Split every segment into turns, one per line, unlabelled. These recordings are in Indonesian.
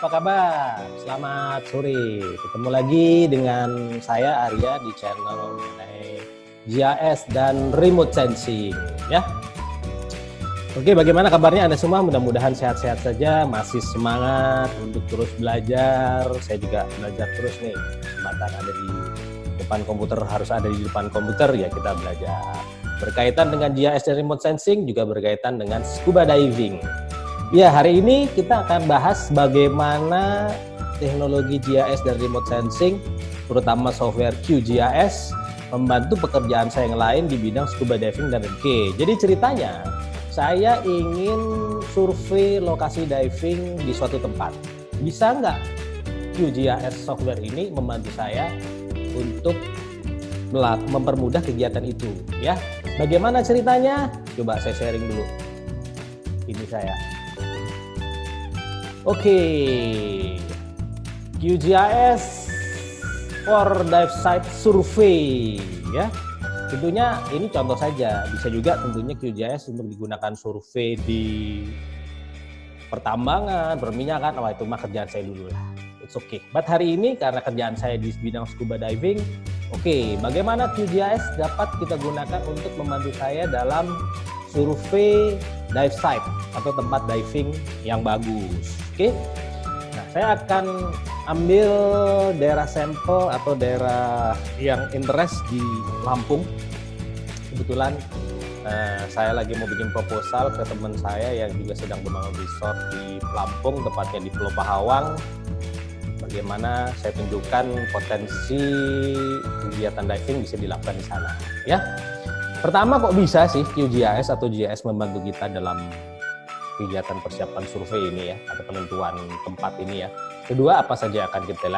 apa kabar? Selamat sore. Ketemu lagi dengan saya Arya di channel mengenai GIS dan remote sensing ya. Oke, bagaimana kabarnya Anda semua? Mudah-mudahan sehat-sehat saja, masih semangat untuk terus belajar. Saya juga belajar terus nih. Kesempatan ada di depan komputer, harus ada di depan komputer ya, kita belajar. Berkaitan dengan GIS dan remote sensing juga berkaitan dengan scuba diving. Ya, hari ini kita akan bahas bagaimana teknologi GIS dan remote sensing, terutama software QGIS, membantu pekerjaan saya yang lain di bidang scuba diving dan RMK. Jadi ceritanya, saya ingin survei lokasi diving di suatu tempat. Bisa nggak QGIS software ini membantu saya untuk mempermudah kegiatan itu? Ya, bagaimana ceritanya? Coba saya sharing dulu. Ini saya. Oke, QGIS for Dive Site Survey ya. Tentunya ini contoh saja, bisa juga tentunya QGIS untuk digunakan survei di pertambangan, perminyakan. Wah, itu mah kerjaan saya dulu lah. It's okay. But hari ini karena kerjaan saya di bidang scuba diving, oke, bagaimana QGIS dapat kita gunakan untuk membantu saya dalam survei dive site atau tempat diving yang bagus. Oke. Nah, saya akan ambil daerah sampel atau daerah yang interest di Lampung. Kebetulan saya lagi mau bikin proposal ke teman saya yang juga sedang membangun resort di Lampung, tepatnya di Pulau Pahawang. Bagaimana saya tunjukkan potensi kegiatan diving bisa dilakukan di sana, ya. Pertama, kok bisa sih QGIS atau GIS membantu kita dalam kegiatan persiapan survei ini ya, atau penentuan tempat ini ya. Kedua, apa saja akan kita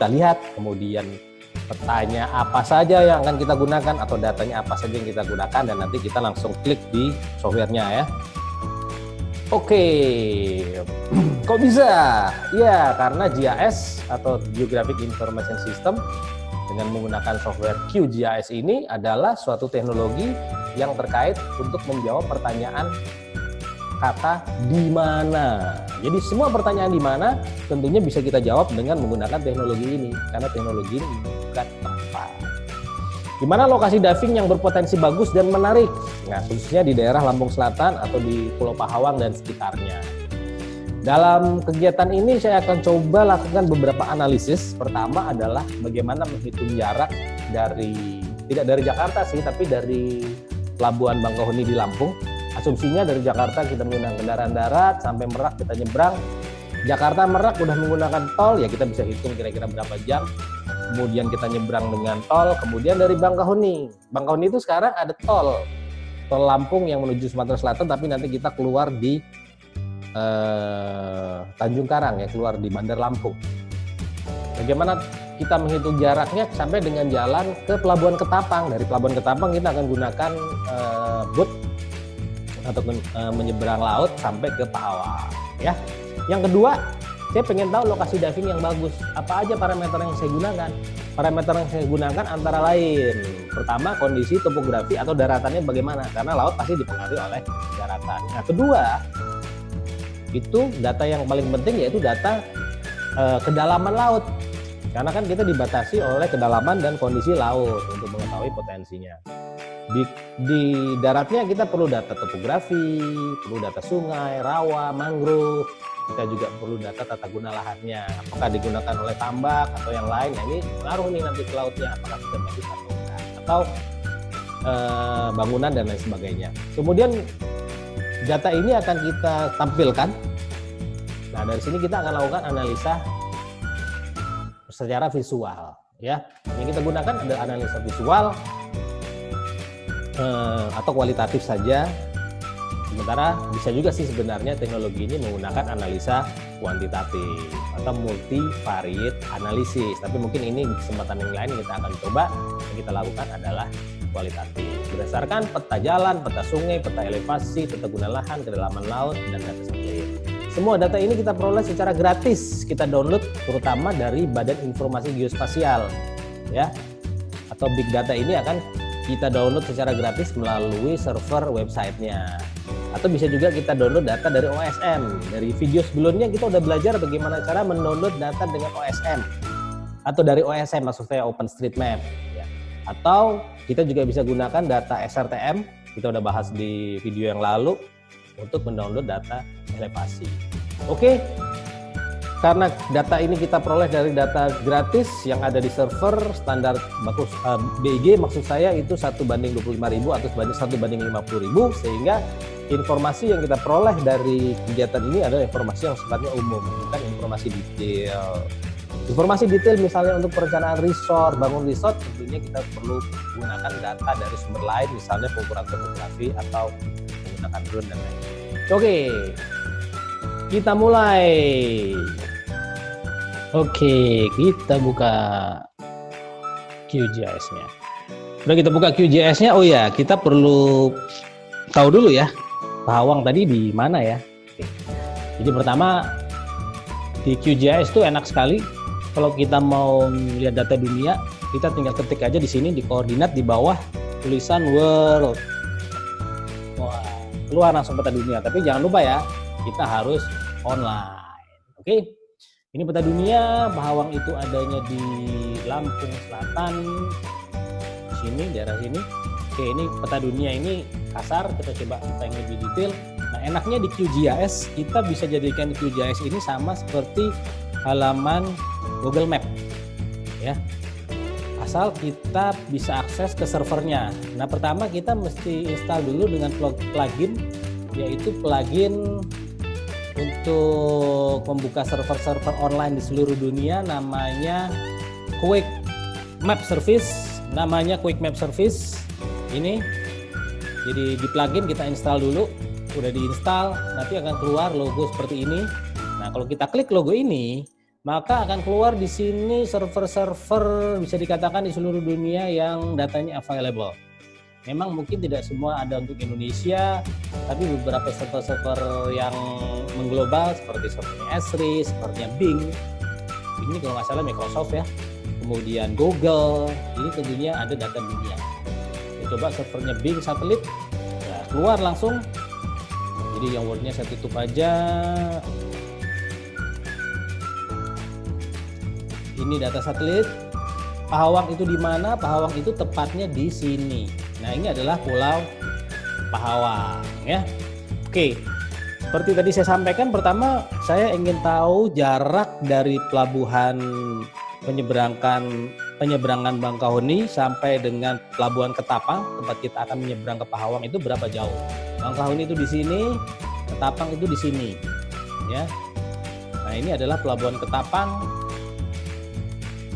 lihat, kemudian petanya apa saja yang akan kita gunakan atau datanya apa saja yang kita gunakan, dan nanti kita langsung klik di softwarenya ya. Oke, kok bisa? Ya, karena GIS atau Geographic Information System dengan menggunakan software QGIS ini adalah suatu teknologi yang terkait untuk menjawab pertanyaan kata di mana. Jadi semua pertanyaan di mana tentunya bisa kita jawab dengan menggunakan teknologi ini, karena teknologi ini bukan tempat. Di mana lokasi diving yang berpotensi bagus dan menarik? Nah, khususnya di daerah Lampung Selatan atau di Pulau Pahawang dan sekitarnya. Dalam kegiatan ini saya akan coba lakukan beberapa analisis. Pertama adalah bagaimana menghitung jarak tidak dari Jakarta sih, tapi dari Pelabuhan Bangkahuni di Lampung. Asumsinya dari Jakarta kita menggunakan kendaraan darat sampai Merak kita nyebrang. Jakarta Merak udah menggunakan tol, ya kita bisa hitung kira-kira berapa jam. Kemudian kita nyebrang dengan tol. Kemudian dari Bangkahuni itu sekarang ada tol Lampung yang menuju Sumatera Selatan, tapi nanti kita keluar di Tanjung Karang ya, keluar di Bandar Lampung. Bagaimana kita menghitung jaraknya sampai dengan jalan ke Pelabuhan Ketapang. Dari Pelabuhan Ketapang kita akan gunakan boat atau menyeberang laut sampai ke Pahawang ya. Yang kedua, saya pengen tahu lokasi diving yang bagus. Apa aja parameter yang saya gunakan? Parameter yang saya gunakan antara lain, pertama kondisi topografi atau daratannya bagaimana, karena laut pasti dipengaruhi oleh daratan. Nah, kedua, itu data yang paling penting yaitu data kedalaman laut, karena kan kita dibatasi oleh kedalaman dan kondisi laut untuk mengetahui potensinya. Di daratnya kita perlu data topografi, perlu data sungai, rawa, mangrove. Kita juga perlu data tata guna lahannya, apakah digunakan oleh tambak atau yang lain. Nah, ini pengaruh nih nanti ke lautnya, apakah sudah bagus atau enggak, atau bangunan dan lain sebagainya. Kemudian data ini akan kita tampilkan. Nah, dari sini kita akan lakukan analisa secara visual ya. Yang kita gunakan adalah analisa visual atau kualitatif saja. Sementara bisa juga sih sebenarnya teknologi ini menggunakan analisa kuantitatif atau multivariate analisis. Tapi mungkin ini di kesempatan yang lain kita akan coba, yang kita lakukan adalah kualitatif. Berdasarkan peta jalan, peta sungai, peta elevasi, tata guna lahan, kedalaman laut, dan data satelit. Semua data ini kita peroleh secara gratis. Kita download terutama dari Badan Informasi Geospasial ya. Atau big data ini akan kita download secara gratis melalui server websitenya. Atau bisa juga kita download data dari OSM. Dari video sebelumnya kita udah belajar bagaimana cara mendownload data dengan OSM. Atau dari OSM, maksud saya OpenStreetMap. Ya. Atau kita juga bisa gunakan data SRTM, kita udah bahas di video yang lalu, untuk mendownload data elevasi. Oke, karena data ini kita peroleh dari data gratis yang ada di server standar bagus BIG, maksud saya itu 1:25.000 atau 1:50.000, sehingga informasi yang kita peroleh dari kegiatan ini adalah informasi yang sifatnya umum, bukan informasi detail. Informasi detail misalnya untuk perencanaan resort, bangun resort, tentunya kita perlu menggunakan data dari sumber lain, misalnya pengukuran topografi atau menggunakan drone dan lain-lain. Oke, kita mulai. Oke, kita buka QGIS-nya. Udah kita buka QGIS-nya, oh ya, kita perlu tahu dulu ya, Pahawang tadi di mana ya. Oke. Jadi pertama, di QGIS itu enak sekali. Kalau kita mau lihat data dunia, kita tinggal ketik aja di sini di koordinat di bawah tulisan world. Wah, keluar langsung peta dunia. Tapi jangan lupa ya, kita harus online. Oke. Ini peta dunia, Pahawang itu adanya di Lampung Selatan, di sini, daerah sini. Oke, ini peta dunia ini kasar, kita coba kita yang lebih detail. Nah, enaknya di QGIS, kita bisa jadikan QGIS ini sama seperti halaman Google Map, ya. Asal kita bisa akses ke servernya. Nah, pertama kita mesti install dulu dengan plugin, yaitu plugin untuk membuka server-server online di seluruh dunia, namanya Quick Map Service. Ini, jadi di plugin kita install dulu, udah diinstal, nanti akan keluar logo seperti ini. Nah, kalau kita klik logo ini, maka akan keluar di sini server-server bisa dikatakan di seluruh dunia yang datanya available. Memang mungkin tidak semua ada untuk Indonesia, tapi beberapa server-server yang mengglobal seperti servernya Esri, sepertinya Bing, ini kalau nggak salah Microsoft ya, kemudian Google, ini tentunya ada data dunia. Kita coba servernya Bing satelit, ya, keluar langsung. Jadi yang wordnya saya tutup aja. Ini data satelit. Pahawang itu di mana? Pahawang itu tepatnya di sini. Nah, ini adalah Pulau Pahawang ya. Oke. Seperti tadi saya sampaikan, pertama saya ingin tahu jarak dari pelabuhan penyeberangan Bangkahuni sampai dengan pelabuhan Ketapang, tempat kita akan menyeberang ke Pahawang, itu berapa jauh. Bangkahuni itu di sini, Ketapang itu di sini ya. Nah, ini adalah pelabuhan Ketapang.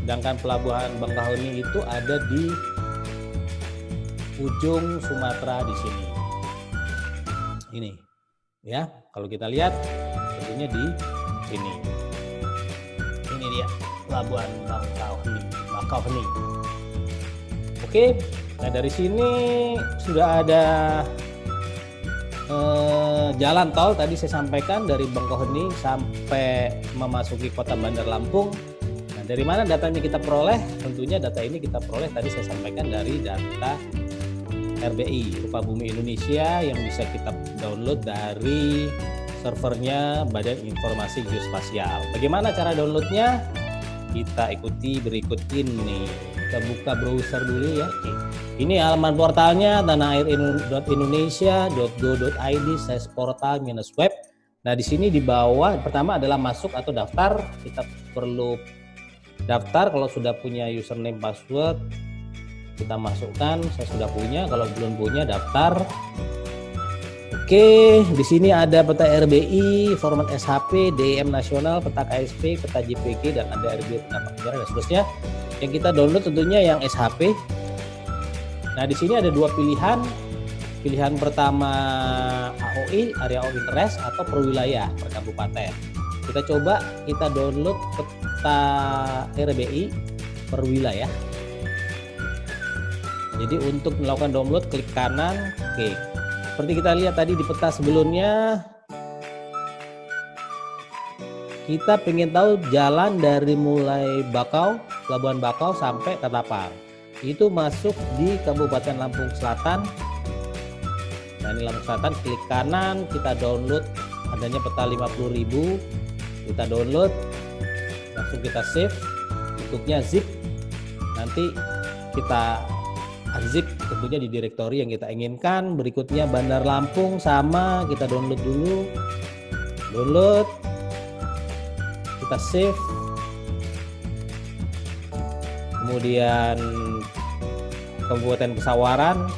Sedangkan pelabuhan Bangkahuni itu ada di ujung Sumatera di sini. Ini, ya. Kalau kita lihat, tentunya di sini. Ini dia pelabuhan Bangkahuni. Oke. Nah, dari sini sudah ada jalan tol tadi saya sampaikan dari Bangkahuni sampai memasuki kota Bandar Lampung. Dari mana datanya kita peroleh? Tentunya data ini kita peroleh tadi saya sampaikan dari data RBI, Rupa Bumi Indonesia, yang bisa kita download dari servernya Badan Informasi Geospasial. Bagaimana cara downloadnya? Kita ikuti berikut ini. Kita buka browser dulu ya. Ini halaman portalnya tanahairindonesia.go.id/portal-web. Nah, di sini di bawah pertama adalah masuk atau daftar. Kita perlu daftar. Kalau sudah punya username password kita masukkan. Saya sudah punya, kalau belum punya daftar. Oke, di sini ada peta RBI, format SHP, DEM nasional, peta KSP, peta JPG, dan ada RBI pendapat negara dan seterusnya. Yang kita download tentunya yang SHP. Nah, di sini ada dua pilihan. Pilihan pertama AOI, Area of Interest, atau per wilayah, per kabupaten. Kita coba kita download peta RBI per wilayah. Jadi untuk melakukan download klik kanan. Oke. Seperti kita lihat tadi di peta sebelumnya, kita pengen tahu jalan dari mulai Bakau, Pelabuhan Bakau sampai Ketapang. Itu masuk di Kabupaten Lampung Selatan. Nah ini Lampung Selatan, klik kanan, kita download adanya peta 50.000, kita download, langsung kita save, bentuknya zip, nanti kita unzip tentunya di direktori yang kita inginkan. Berikutnya Bandar Lampung sama, kita download dulu, download, kita save, kemudian Kabupaten Pesawaran,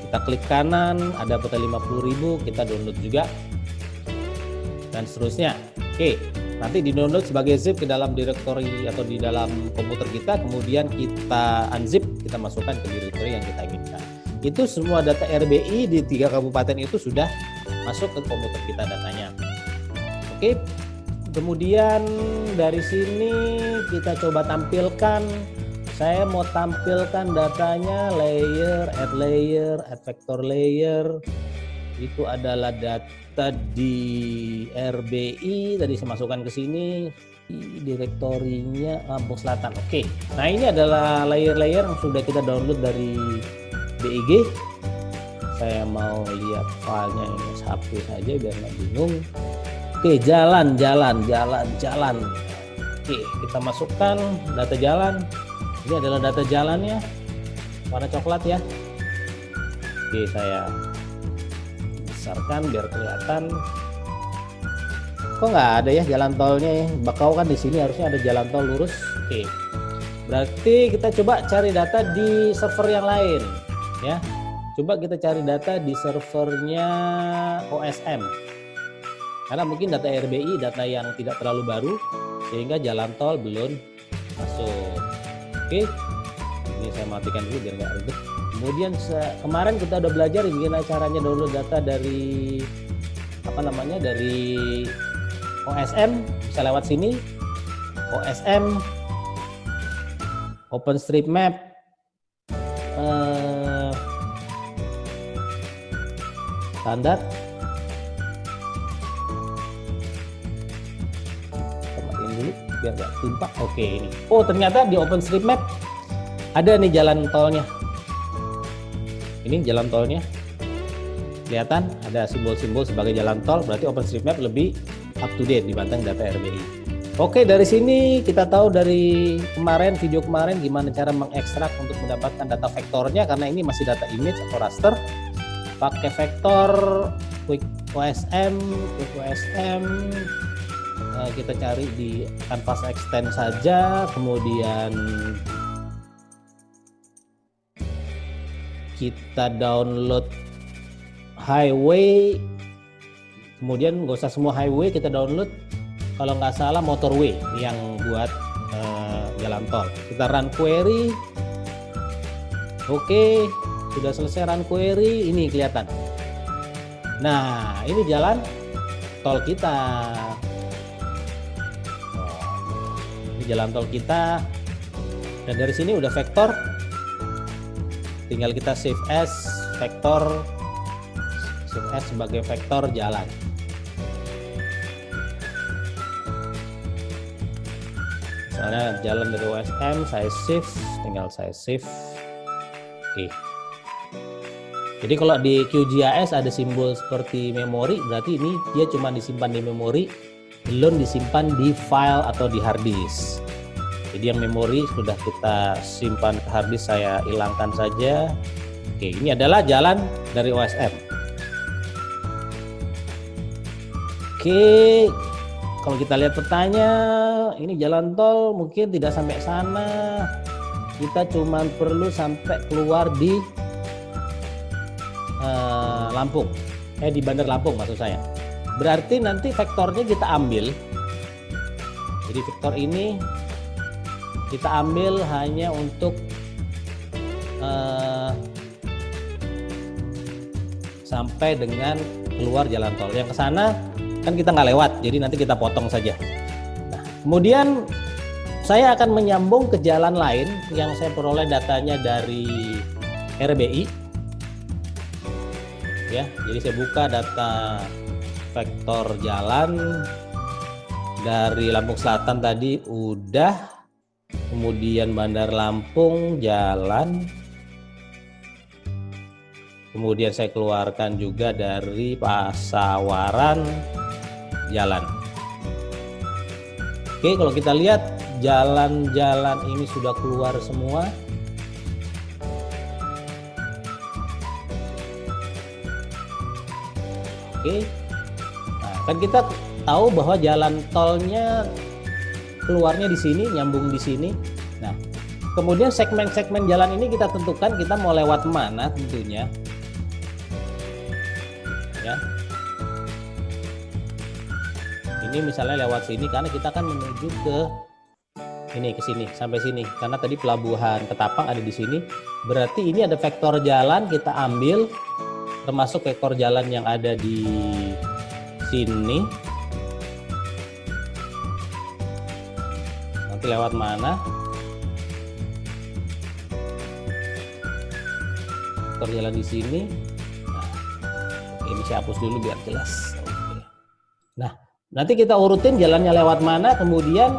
kita klik kanan, ada peta 50.000, kita download juga, dan seterusnya. Oke, nanti di download sebagai zip ke dalam direktori atau di dalam komputer kita, kemudian kita unzip, kita masukkan ke direktori yang kita inginkan. Itu semua data RBI di 3 kabupaten itu sudah masuk ke komputer kita datanya. Oke, kemudian dari sini kita coba tampilkan. Saya mau tampilkan datanya, layer, add vector layer. Itu adalah data di RBI, tadi saya masukkan ke sini, direktorinya Lampung Selatan. Oke, nah ini adalah layer-layer yang sudah kita download dari BIG. Saya mau lihat filenya, ini hapus saja biar nggak bingung. Oke, jalan. Oke, kita masukkan data jalan. Ini adalah data jalannya, warna coklat ya. Oke, saya besarkan biar kelihatan. Kok nggak ada ya jalan tolnya ya? Bakau kan di sini harusnya ada jalan tol lurus. Oke, berarti kita coba cari data di server yang lain ya. Coba kita cari data di servernya OSM. Karena mungkin data RBI data yang tidak terlalu baru sehingga jalan tol belum masuk. Oke, ini saya matikan dulu biar nggak ribet. Kemudian kemarin kita udah belajar gimana caranya download data dari dari OSM, bisa lewat sini. OSM, OpenStreetMap, standar. Dulu biar nggak timpa. Oke, ini. Oh, ternyata di OpenStreetMap ada nih jalan tolnya. Ini jalan tolnya. Kelihatan ada simbol-simbol sebagai jalan tol, berarti OpenStreetMap lebih up to date dibanding data RBI. Oke, dari sini kita tahu dari kemarin video kemarin gimana cara mengekstrak untuk mendapatkan data vektornya, karena ini masih data image atau raster. Pakai vektor Quick OSM, kita cari di Canvas Extend saja, kemudian kita download highway, kemudian nggak usah semua highway, kita download kalau nggak salah motorway yang buat jalan tol. Kita run query. Oke, sudah selesai run query, ini kelihatan. Nah, ini jalan tol kita. Jalan tol kita, dan dari sini udah vektor, tinggal kita save as vektor, save as sebagai vektor jalan. Misalnya jalan dari OSM, saya save, tinggal saya save. Oke. Jadi kalau di QGIS ada simbol seperti memori, berarti ini dia cuma disimpan di memori, belum disimpan di file atau di hard disk. Jadi yang memori sudah kita simpan ke hard disk, saya hilangkan saja. Oke, ini adalah jalan dari OSM. Oke, kalau kita lihat petanya, ini jalan tol mungkin tidak sampai sana. Kita cuma perlu sampai keluar di Lampung, di Bandar Lampung maksud saya. Berarti nanti vektornya kita ambil. Jadi vektor ini kita ambil hanya untuk sampai dengan keluar jalan tol. Yang ke sana kan kita nggak lewat, jadi nanti kita potong saja. Nah, kemudian saya akan menyambung ke jalan lain yang saya peroleh datanya dari RBI. Ya, jadi saya buka data vektor jalan dari Lampung Selatan tadi udah. Kemudian Bandar Lampung jalan, Kemudian saya keluarkan juga dari pasawaran jalan. Oke, kalau kita lihat jalan-jalan ini sudah keluar semua. Oke, nah, kan kita tahu bahwa jalan tolnya keluarnya di sini, nyambung di sini. Nah, kemudian segmen-segmen jalan ini kita tentukan kita mau lewat mana tentunya. Ya. Ini misalnya lewat sini karena kita akan menuju ke sini sampai sini. Karena tadi pelabuhan Ketapang ada di sini. Berarti ini ada vektor jalan kita ambil, termasuk vektor jalan yang ada di sini. Nanti lewat mana? Vektor jalan di sini. Nah, ini saya hapus dulu biar jelas. Nah, nanti kita urutin jalannya lewat mana, kemudian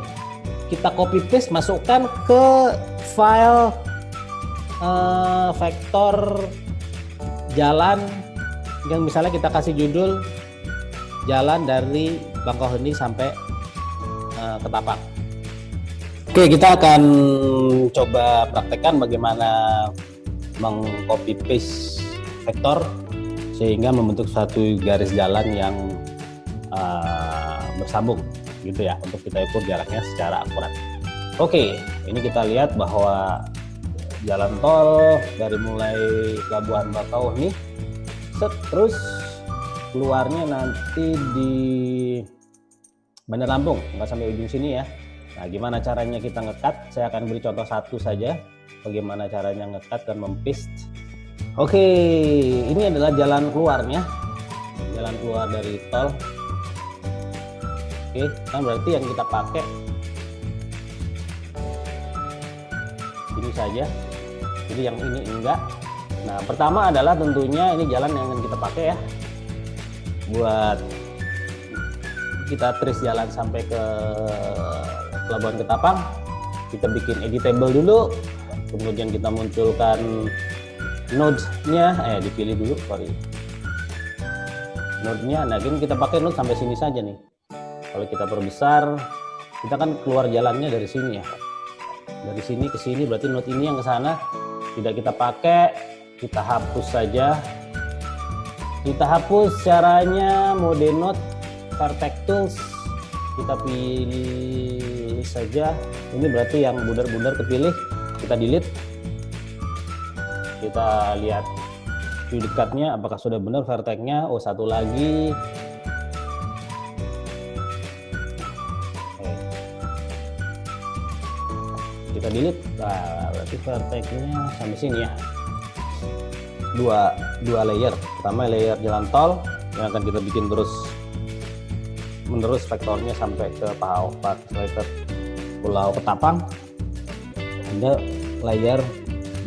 kita copy paste, masukkan ke file vektor jalan yang misalnya kita kasih judul jalan dari Bangkahuni sampai Ketapang. Oke, kita akan coba praktekkan bagaimana meng-copy paste vektor sehingga membentuk satu garis jalan yang bersambung gitu ya, untuk kita ukur jaraknya secara akurat. Oke, ini kita lihat bahwa jalan tol dari mulai Pelabuhan Bakauheni terus keluarnya nanti di Bandar Lampung, nggak sampai ujung sini ya. Nah, gimana caranya kita ngekat? Saya akan beri contoh satu saja bagaimana caranya ngekat dan mempaste. Oke, ini adalah jalan keluarnya, jalan keluar dari tol. Oke, kan berarti yang kita pakai ini saja, jadi yang ini enggak. Nah, pertama adalah tentunya ini jalan yang akan kita pakai ya, buat kita trace jalan sampai ke Pelabuhan Ketapang. Kita bikin editable dulu, kemudian kita munculkan node-nya, dipilih dulu, node-nya. Nah, ini kita pakai node sampai sini saja nih. Kalau kita perbesar, kita kan keluar jalannya dari sini ya. Dari sini ke sini, berarti node ini yang ke sana tidak kita pakai, kita hapus saja. Kita hapus caranya mode node, vertex tools, kita pilih saja. Ini berarti yang bundar-bundar kepilih, kita delete. Kita lihat view dekatnya apakah sudah benar vertex-nya. Oh, satu lagi. Kita delete. Nah, berarti vertex-nya sampai sini ya. Dua layer. Pertama layer jalan tol yang akan kita bikin terus menerus vektornya sampai ke Pulau Ketapang. Ada layer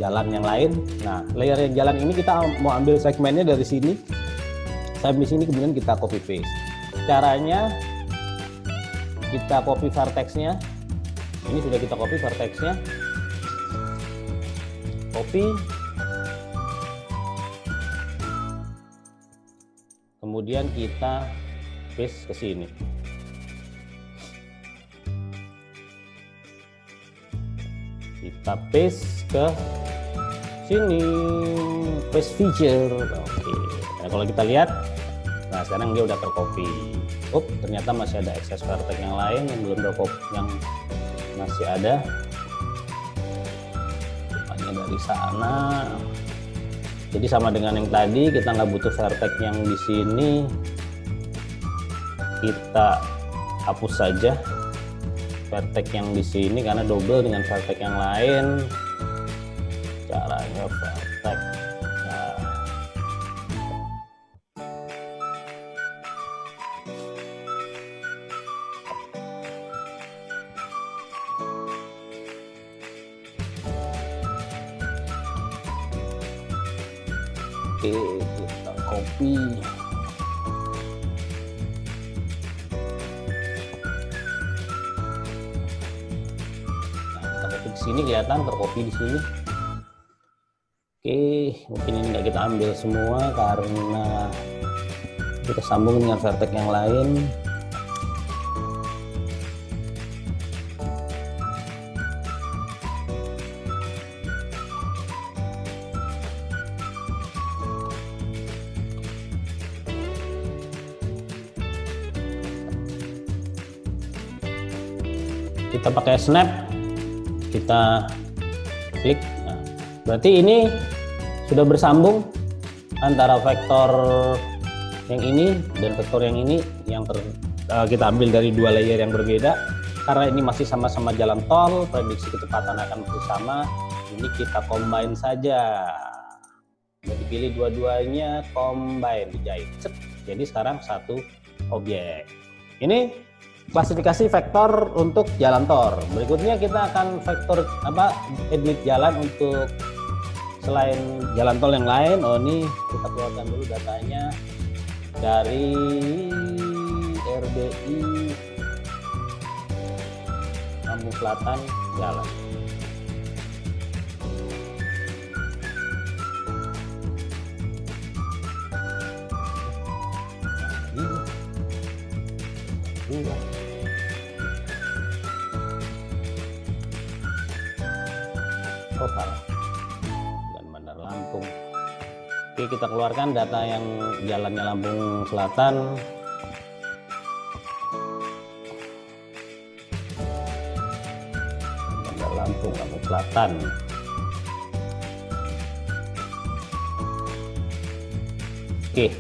jalan yang lain. Nah, layer yang jalan ini kita mau ambil segmennya dari sini sampai sini, kemudian kita copy paste. Caranya kita copy vertex-nya. Ini sudah kita copy vertex-nya. Copy. Kemudian kita paste ke sini. Kita paste ke sini, paste feature. Oke. Nah, kalau kita lihat, nah sekarang dia udah tercopy. Ternyata masih ada excess vertex yang lain yang belum tercopy, yang masih ada. Hanya dari sana. Jadi sama dengan yang tadi, kita nggak butuh vertex yang di sini. Kita hapus saja vertex yang di sini karena double dengan vertex yang lain. Caranya vertex. Nah. Oke, kita copy. Sini kelihatan tercopy di sini. Oke, mungkin ini nggak kita ambil semua karena kita sambung dengan vertex yang lain. Kita pakai snap, kita klik. Nah, berarti ini sudah bersambung antara vektor yang ini dan vektor yang ini yang kita ambil dari dua layer yang berbeda. Karena ini masih sama-sama jalan tol, prediksi kecepatan akan masih sama. Ini kita combine saja. Jadi pilih dua-duanya, combine, dijahit. Jadi sekarang satu objek. Ini klasifikasi vektor untuk jalan tol. Berikutnya kita akan vektor edit jalan untuk selain jalan tol yang lain. Oh, ini kita keluarkan dulu datanya dari RDI Lampung Selatan jalan. Oh, salah. Dan Bandar Lampung. Oke, kita keluarkan data yang jalannya Lampung Selatan. Bandar Lampung Selatan. Oke,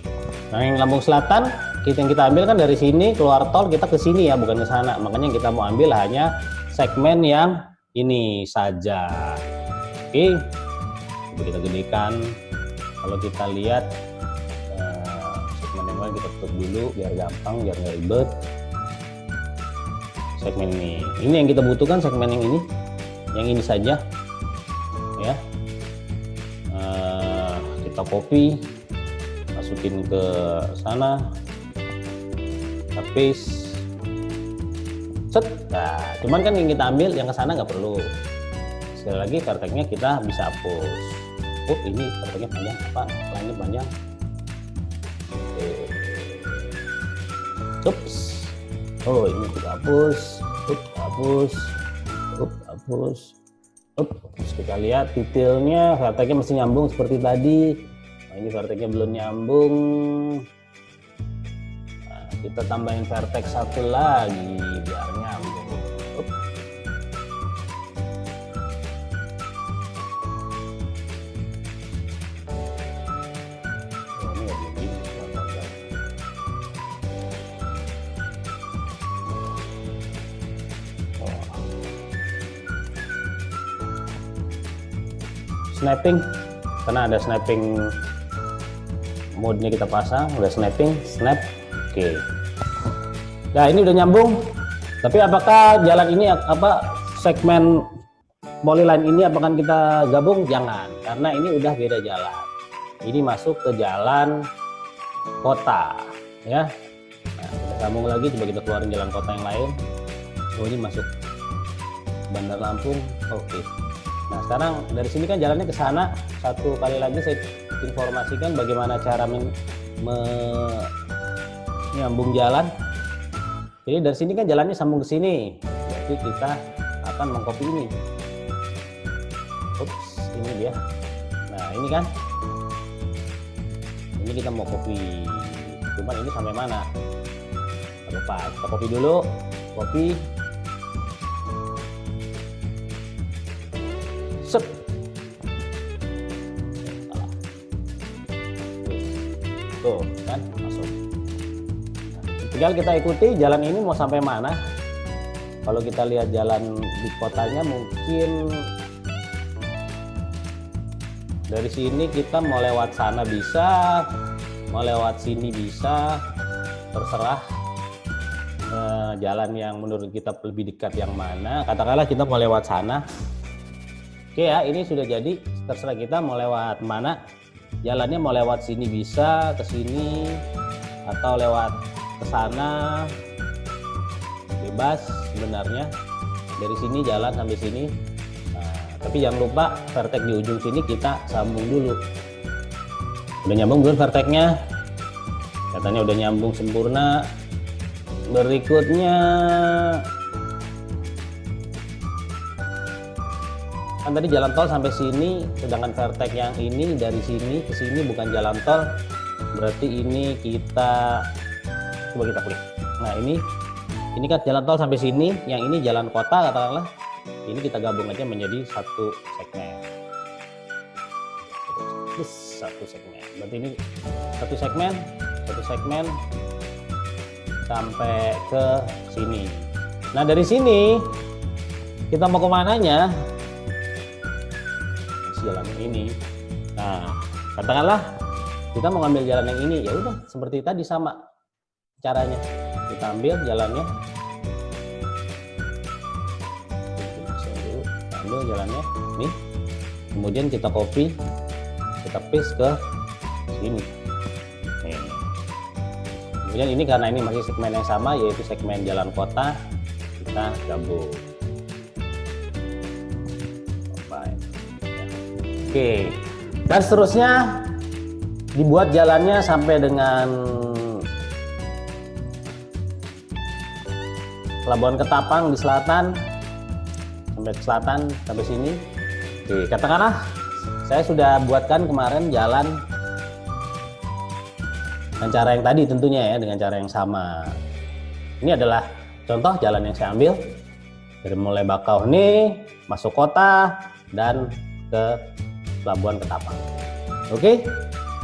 nah yang Lampung Selatan yang kita ambil kan dari sini keluar tol, kita ke sini ya, bukan ke sana. Makanya kita mau ambil hanya segmen yang ini saja. Oke, kita gedekan. Kalau kita lihat segmen yang lain kita tutup dulu biar gampang, biar nggak ribet. Segmen ini yang kita butuhkan, segmen yang ini saja ya. Kita copy, masukin ke sana, kita paste, set. Nah, cuman kan yang kita ambil yang ke sana nggak perlu. Sekali lagi vertexnya kita bisa hapus. Oh, ini vertexnya panjang, lainnya panjang. Ups. Oh, ini kita hapus. Hapus. Terus kita lihat detailnya, vertexnya mesti nyambung seperti tadi. Nah, ini vertexnya belum nyambung. Nah, kita tambahin vertex satu lagi biar nyambung. Snapping, karena ada snapping mode-nya kita pasang, udah snapping, snap. Oke. Nah, ini udah nyambung. Tapi apakah jalan ini segmen polyline ini apakah kita gabung? Jangan, karena ini udah beda jalan. Ini masuk ke jalan kota, ya. Nah, kita sambung lagi, coba kita keluarin jalan kota yang lain. Oh, ini masuk Bandar Lampung. Oke. Nah, sekarang dari sini kan jalannya ke sana. Satu kali lagi saya informasikan bagaimana cara menyambung jalan. Jadi dari sini kan jalannya sambung ke sini. Berarti kita akan mengcopy ini. Ups, ini dia. Nah, ini kan. Ini kita mau copy. Cuman ini sampai mana? Lupa. Kita copy dulu. Copy. Set. Tuh kan masuk. Tinggal kita ikuti jalan ini mau sampai mana. Kalau kita lihat jalan di kotanya mungkin dari sini kita mau lewat sana bisa, mau lewat sini bisa, terserah jalan yang menurut kita lebih dekat yang mana. Katakanlah kita mau lewat sana. Oke ya, ini sudah jadi, terserah kita mau lewat mana. Jalannya mau lewat sini bisa, ke sini, atau lewat ke sana. Bebas sebenarnya. Dari sini jalan sampai sini. Nah, Tapi jangan lupa vertex di ujung sini kita sambung dulu. Udah nyambung belum vertexnya? Katanya udah nyambung sempurna. Berikutnya kan tadi jalan tol sampai sini, sedangkan vertex yang ini dari sini ke sini bukan jalan tol. Berarti ini kita coba kita klik. Nah, ini kan jalan tol sampai sini, yang ini jalan kota katakanlah. Ini kita gabung aja menjadi satu segmen. Satu segmen. Berarti ini satu segmen sampai ke sini. Nah, dari sini kita mau kemananya? Jalan yang ini. Nah, katakanlah kita mau ngambil jalan yang ini, ya udah seperti tadi sama caranya. Kita ambil jalannya, ambil jalannya, nih. Kemudian kita copy, kita paste ke sini. Nih. Kemudian ini karena ini masih segmen yang sama, yaitu segmen jalan kota, kita gabung. Oke, dan seterusnya dibuat jalannya sampai dengan Pelabuhan Ketapang di selatan, sampai ke selatan sampai sini. Oke, katakanlah saya sudah buatkan kemarin jalan dengan cara yang tadi tentunya ya, dengan cara yang sama. Ini adalah contoh jalan yang saya ambil dari mulai Bakauheni masuk kota dan ke Pelabuhan Ketapang. Oke,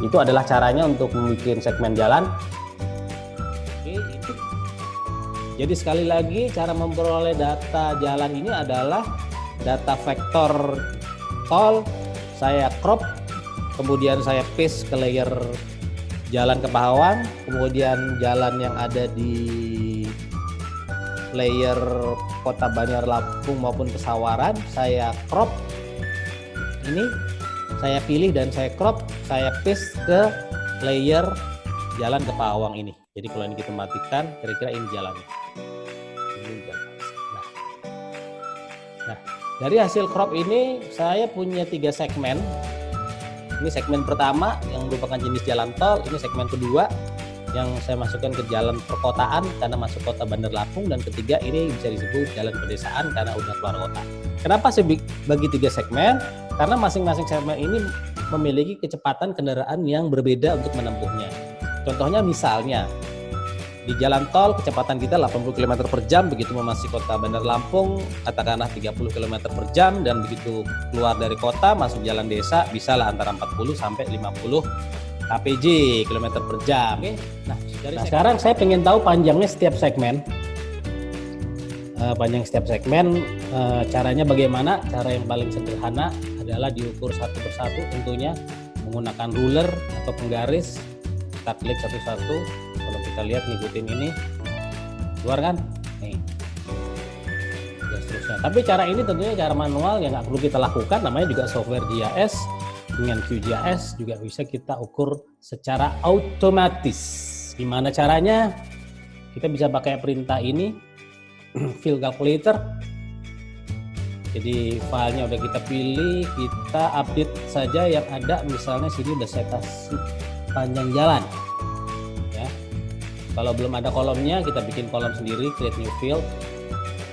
itu adalah caranya untuk membuat segmen jalan. Oke, itu. Jadi sekali lagi cara memperoleh data jalan ini adalah data vektor tol, saya crop, kemudian saya paste ke layer jalan ke Pahawang, kemudian jalan yang ada di layer Kota Bandar Lampung maupun Pesawaran, saya crop. Ini saya pilih dan saya crop, saya paste ke layer jalan ke Pahawang ini. Jadi kalau ini kita matikan, kira-kira ini jalannya. Nah, dari hasil crop ini saya punya 3 segmen. Ini segmen pertama yang merupakan jenis jalan tol, ini segmen kedua yang saya masukkan ke jalan perkotaan karena masuk kota Bandar Lampung, dan ketiga ini bisa disebut jalan pedesaan karena udah keluar kota. Kenapa saya bagi 3 segmen? Karena masing-masing segmen ini memiliki kecepatan kendaraan yang berbeda untuk menempuhnya. Contohnya misalnya di jalan tol kecepatan kita 80 km per jam, begitu memasuki kota Bandar Lampung katakanlah 30 km per jam, dan begitu keluar dari kota masuk jalan desa bisalah antara 40 sampai 50 kpj km per jam. Oke. Nah, sekarang saya pengen tahu panjangnya setiap segmen. Caranya bagaimana? Cara yang paling sederhana adalah diukur satu persatu, tentunya menggunakan ruler atau penggaris. Kita klik satu-satu. Kalau kita lihat ngikutin ini, keluar kan? Nih. Dan seterusnya. Tapi cara ini tentunya cara manual yang nggak perlu kita lakukan. Namanya juga software GIS. Dengan QGIS juga bisa kita ukur secara otomatis. Gimana caranya? Kita bisa pakai perintah ini, fill calculator. Jadi filenya udah kita pilih, kita update saja yang ada. Misalnya sini udah saya kasih panjang jalan. Ya. Kalau belum ada kolomnya, kita bikin kolom sendiri, create new field.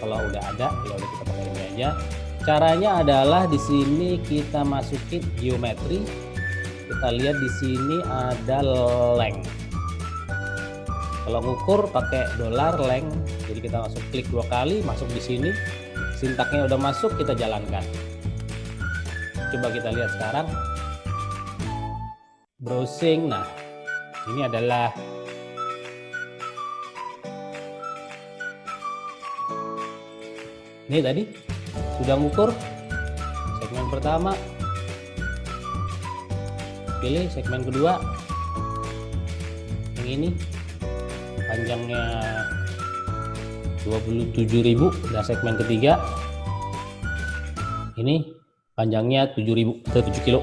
Kalau udah ada, ya udah kita pakai ini aja. Caranya adalah di sini kita masukin geometri. Kita lihat di sini ada length. Kalau ngukur pakai $length. Jadi kita masuk klik 2 kali, masuk di sini. Sintaknya udah masuk, kita jalankan. Coba kita lihat sekarang. Browsing. Nah, ini adalah ini tadi sudah mengukur segmen pertama, pilih segmen kedua, yang ini panjangnya 27.000, dan segmen ketiga ini panjangnya 7.000 atau 7 kilo.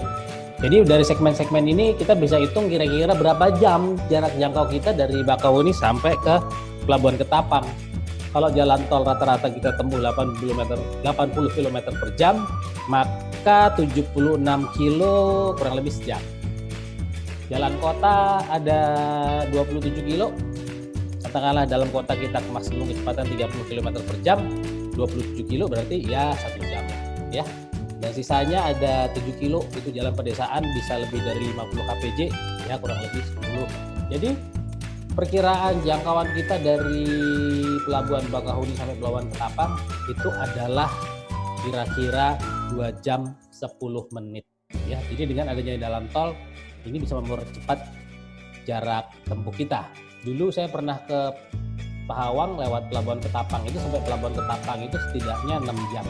Jadi dari segmen-segmen ini kita bisa hitung kira-kira berapa jam jarak jangkau kita dari Bakauheni sampai ke Pelabuhan Ketapang. kalau jalan tol rata-rata kita tempuh 80 km per jam, maka 76 kilo kurang lebih sejam. Jalan kota ada 27 kilo, katakanlah dalam kota kita maksimum kecepatan 30 km per jam, 27 kilo berarti ya 1 jam ya. Dan sisanya ada 7 kilo itu jalan pedesaan bisa lebih dari 50 kpj ya, kurang lebih 10. Jadi perkiraan jangkauan kita dari Pelabuhan Bakahuni sampai Pelabuhan Ketapang itu adalah kira-kira 2 jam 10 menit ya. Jadi dengan adanya jalan tol ini bisa mempercepat jarak tempuh kita. Dulu saya pernah ke Pahawang lewat Pelabuhan Ketapang, itu sampai Pelabuhan Ketapang itu setidaknya 6 jam,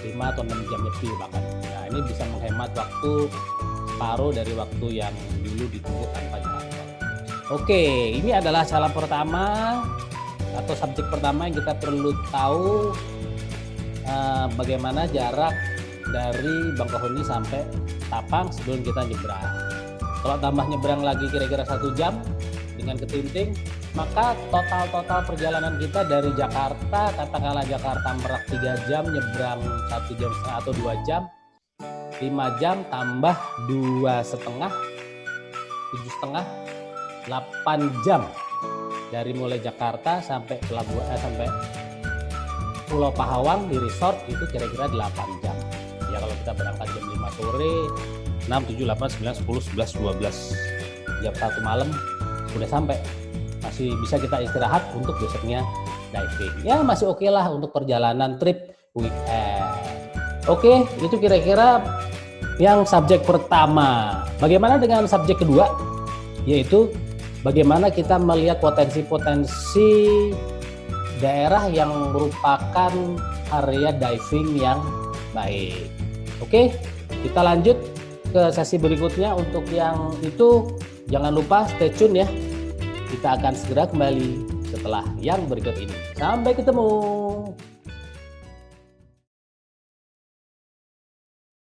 5 atau 6 jam lebih bahkan. Nah ini bisa menghemat waktu separuh dari waktu yang dulu ditempuh tanpa jalan tol. Oke, ini adalah cara pertama atau subjek pertama yang kita perlu tahu, bagaimana jarak dari Bakahuni sampai Ketapang sebelum kita nyebrang. Kalau tambah nyebrang lagi kira-kira 1 jam dengan ketinting, maka total perjalanan kita dari Jakarta, katakanlah Jakarta Merak 3 jam, nyebrang 1 jam setengah atau 2 jam, 5 jam tambah 2,5, 7,5, 8 jam dari mulai Jakarta sampai sampai Pulau Pahawang di resort itu kira-kira 8 jam. Ya kalau kita berangkat jam 5 sore, 6, 7, 8, 9, 10, 11, 12 jam 1 malam udah sampai. Masih bisa kita istirahat untuk besoknya diving. Ya masih oke lah untuk perjalanan trip weekend. Oke, itu kira-kira yang subjek pertama. Bagaimana dengan subjek kedua? Yaitu bagaimana kita melihat potensi-potensi daerah yang merupakan area diving yang baik. Oke, kita lanjut ke sesi berikutnya. Untuk yang itu jangan lupa stay tune ya. Kita akan segera kembali setelah yang berikut ini. Sampai ketemu.